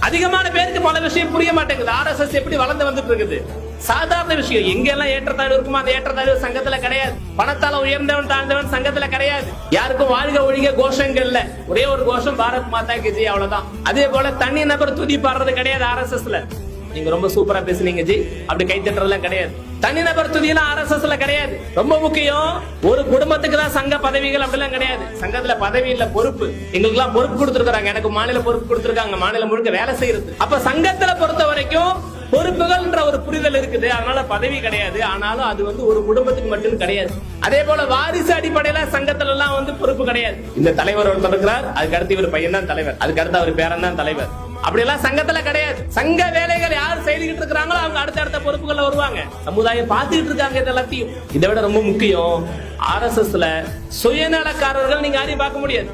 அதிகமான பேருக்கு பல விஷயம் புரிய மாட்டேங்குது. RSS எப்படி வளர்ந்து வந்துட்டு இருக்குது? சாதாரண விஷயம். எங்கெல்லாம் ஏற்றத்தாழ்வு இருக்குமோ அந்த ஏற்றத்தாழ்வு சங்கத்துல கிடையாது. பணத்தால உயர்ந்தவன் தாழ்ந்தவன் சங்கத்துல கிடையாது. யாருக்கும் வாழ்க ஒழிக கோஷங்கள் இல்ல. ஒரே ஒரு கோஷம் பாரத் மாதா கி ஜெய், அவ்வளவுதான். அதே போல தனி நபர் துதி பாடுறது கிடையாது RSSல. நீங்க ரொம்ப சூப்பரா பேசுனீங்க ஜி, அப்படி கை தட்டுறதுலாம் கிடையாது. தனிநபர் துதியெல்லாம் RSSல கிடையாது. ரொம்ப முக்கியம், ஒரு குடும்பத்துக்கு தான் சங்க பதவிகள் அப்படிலாம் கிடையாது. சங்கத்துல பதவி இல்ல, பொறுப்பு. எங்களுக்கு எல்லாம் பொறுப்பு கொடுத்திருக்காங்க. எனக்கு மாநில பொறுப்பு கொடுத்திருக்காங்க, மாநிலம் முழுக்க வேலை செய்யறது. அப்ப சங்கத்துல பொறுத்த வரைக்கும் பொறுப்புகள்ன்ற ஒரு புரிதல் இருக்குது. அதனால பதவி கிடையாது. ஆனாலும் அது ஒரு குடும்பத்துக்கு மட்டும் கிடையாது. அதே போல வாரிசு அடிப்படையில சங்கத்துல எல்லாம் பொறுப்பு கிடையாது. இந்த தலைவர் ஒருத்தர் இருக்கிறார், அதுக்கு அடுத்து இவர் பையன் தான் தலைவர், அதுக்கு அடுத்து அவர் பேரன் தான் தலைவர். அப்படி எல்லாம் சங்கத்துல கிடையாது. சங்க வேலைகள் யார் செய்துகிட்டு இருக்கிறாங்களோ அவங்க அடுத்த பொறுப்புகள்ல வருவாங்க. சமுதாயம் பார்த்துக்கிட்டு இருக்காங்க இது எல்லாத்தையும். இதை விட ரொம்ப முக்கியம், RSSல சுயநலக்காரர்கள் நீங்க யாரையும் பார்க்க முடியாது.